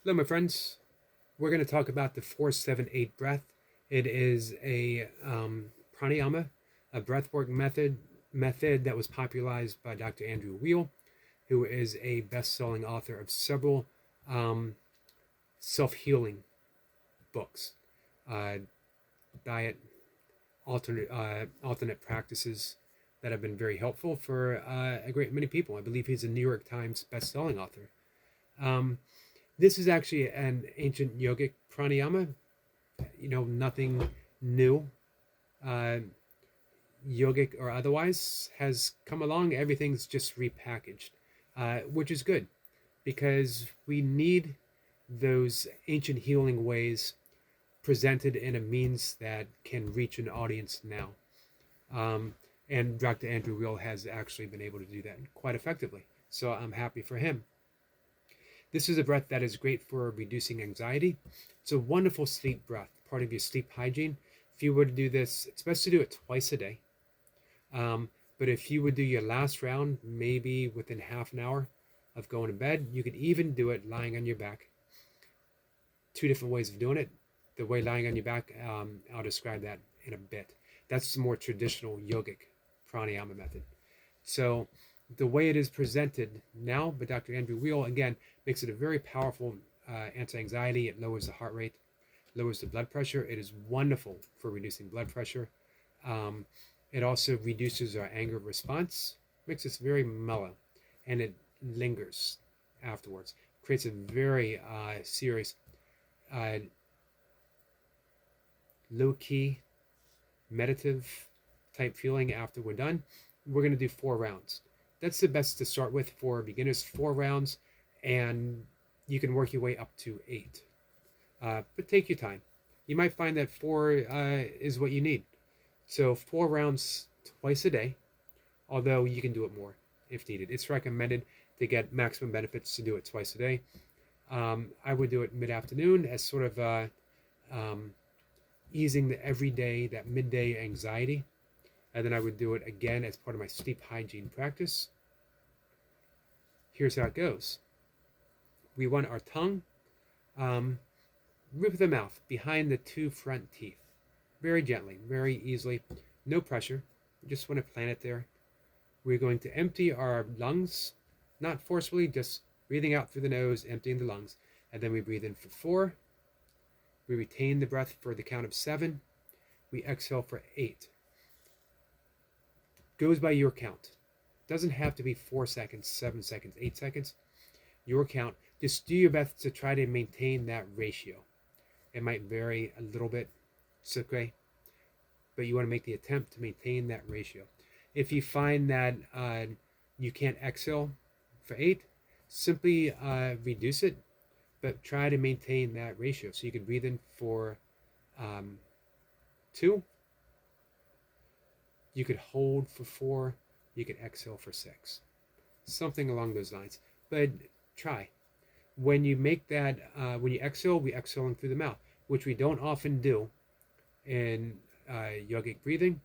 Hello, my friends. We're going to talk about the 478 breath. It is a pranayama, a breathwork method that was popularized by Dr. Andrew Weil, who is a best-selling author of several um, self-healing books, uh, diet, alternate practices that have been very helpful for a great many people. I believe he's a New York Times best-selling author. Um, this is actually an ancient yogic pranayama, nothing new, uh, yogic or otherwise, has come along. Everything's just repackaged, which is good because we need those ancient healing ways presented in a means that can reach an audience now. Um, and Dr. Andrew Weil has actually been able to do that quite effectively. So I'm happy for him. This is a breath that is great for reducing anxiety. It's a wonderful sleep breath, part of your sleep hygiene. If you were to do this, it's best to do it twice a day. But if you would do your last round, maybe within half an hour of going to bed, you could even do it lying on your back. Two different ways of doing it. The way lying on your back, I'll describe that in a bit. That's the more traditional yogic pranayama method. So the way it is presented now by Dr. Andrew Weil, again, makes it a very powerful anti-anxiety. It lowers the heart rate, lowers the blood pressure. It is wonderful for reducing blood pressure. Um, it also reduces our anger response, makes us very mellow, and it lingers afterwards. Creates a very serious, uh, low-key, meditative type feeling after we're done. We're going to do 4 rounds. That's the best to start with for beginners, 4 rounds, and you can work your way up to 8. But take your time. You might find that 4 is what you need. So 4 rounds twice a day, although you can do it more if needed. It's recommended to get maximum benefits to do it twice a day. I would do it mid-afternoon as sort of um, easing the everyday, that midday anxiety. And then I would do it again as part of my sleep hygiene practice. Here's how it goes. We want our tongue um, roof of the mouth behind the 2 front teeth. Very gently, very easily. No pressure. We just want to plant it there. We're going to empty our lungs, not forcefully, just breathing out through the nose, emptying the lungs. And then we breathe in for 4. We retain the breath for the count of 7. We exhale for 8. Goes by your count. Doesn't have to be 4 seconds, 7 seconds, 8 seconds. Your count. Just do your best to try to maintain that ratio. It might vary a little bit. It's okay. But you want to make the attempt to maintain that ratio. If you find that you can't exhale for 8, simply reduce it, but try to maintain that ratio. So you can breathe in for 2, you could hold for 4, you could exhale for 6. Something along those lines. But try. When you make that, when you exhale, we exhaling through the mouth, which we don't often do in yogic breathing.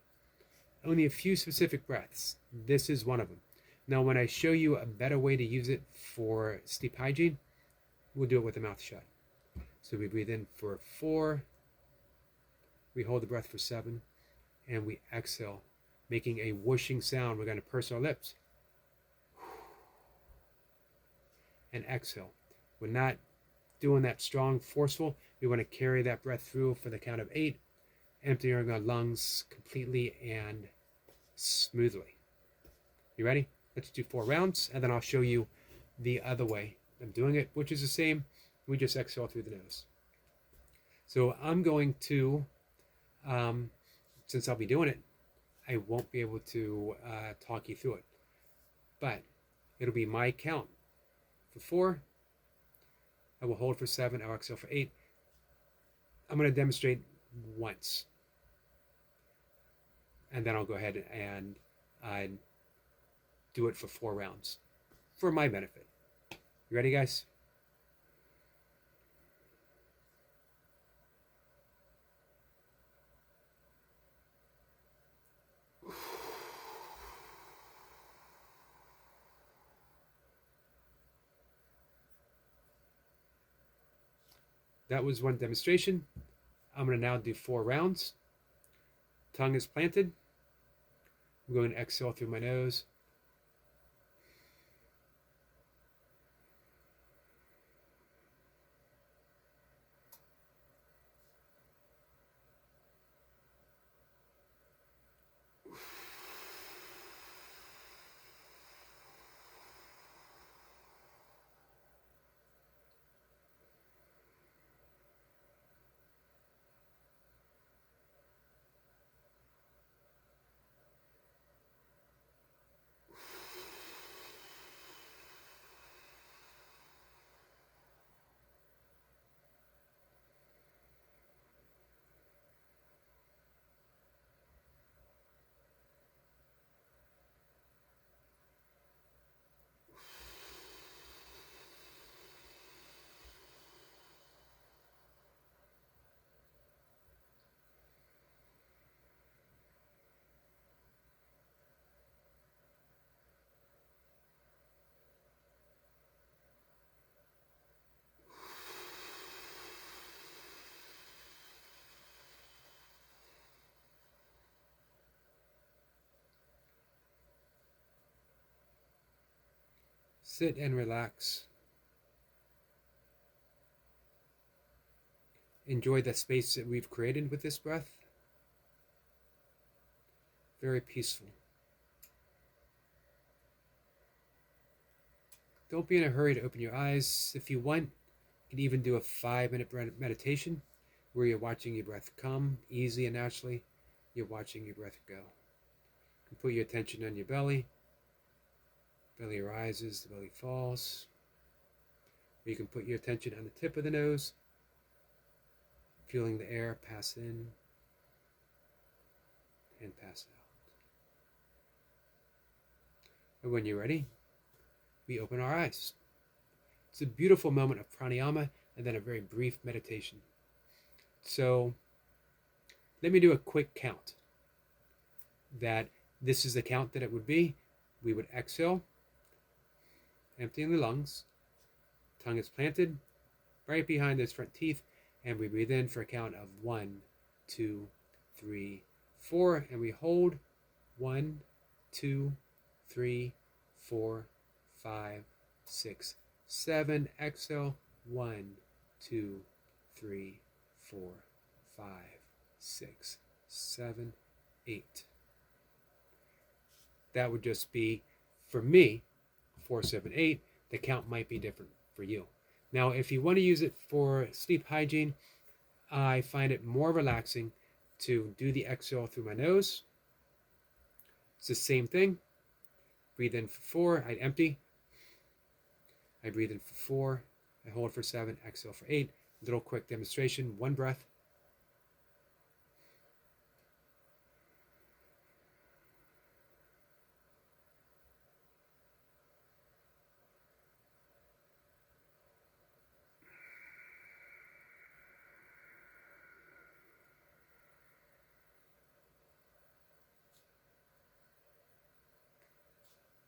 Only a few specific breaths. This is one of them. Now, when I show you a better way to use it for sleep hygiene, we'll do it with the mouth shut. So we breathe in for 4, we hold the breath for 7, and we exhale, making a whooshing sound. We're going to purse our lips and exhale. We're not doing that strong, forceful. We want to carry that breath through for the count of 8, emptying our lungs completely and smoothly. You ready? Let's do 4 rounds, and then I'll show you the other way of doing it, which is the same. We just exhale through the nose. So I'm going to, since I'll be doing it, I won't be able to talk you through it. But it'll be my count for 4. I will hold for 7. I'll exhale for 8. I'm going to demonstrate once. And then I'll go ahead and do it for 4 rounds for my benefit. You ready, guys? That was one demonstration. I'm going to now do 4 rounds. Tongue is planted. I'm going to exhale through my nose. Sit and relax. Enjoy the space that we've created with this breath. Very peaceful. Don't be in a hurry to open your eyes. If you want, you can even do a 5-minute meditation where you're watching your breath come easy and naturally. You're watching your breath go. You can put your attention on your belly. Belly rises, the belly falls. Or you can put your attention on the tip of the nose, feeling the air pass in and pass out. And when you're ready, we open our eyes. It's a beautiful moment of pranayama and then a very brief meditation. So let me do a quick count. That this is the count that it would be. We would exhale, emptying the lungs. Tongue is planted right behind those front teeth, and we breathe in for a count of 1, 2, 3, 4, and we hold 1, 2, 3, 4, 5, 6, 7. Exhale 1, 2, 3, 4, 5, 6, 7, 8. That would just be, for me, 4, 7, 8. The count might be different for you. Now, if you want to use it for sleep hygiene, I find it more relaxing to do the exhale through my nose. It's the same thing. Breathe in for 4, I'd empty. I breathe in for 4, I hold for 7, exhale for 8. Little quick demonstration, 1 breath.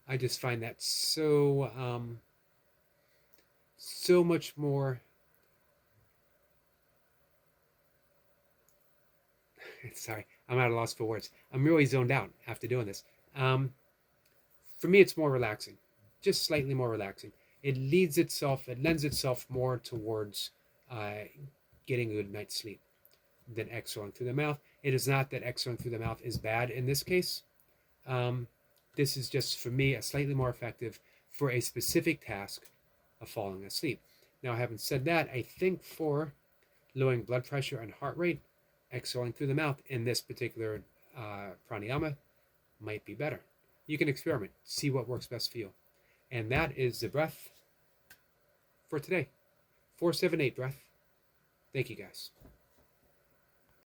I just find that so much more. Sorry, I'm at a loss for words. I'm really zoned out after doing this. For me, it's more relaxing, just slightly more relaxing. It lends itself more towards getting a good night's sleep than exhaling through the mouth. It is not that exhaling through the mouth is bad in this case. This is just, for me, a slightly more effective for a specific task of falling asleep. Now, having said that, I think for lowering blood pressure and heart rate, exhaling through the mouth in this particular pranayama might be better. You can experiment, see what works best for you. And that is the breath for today. 4, 7, 8 breath. Thank you, guys.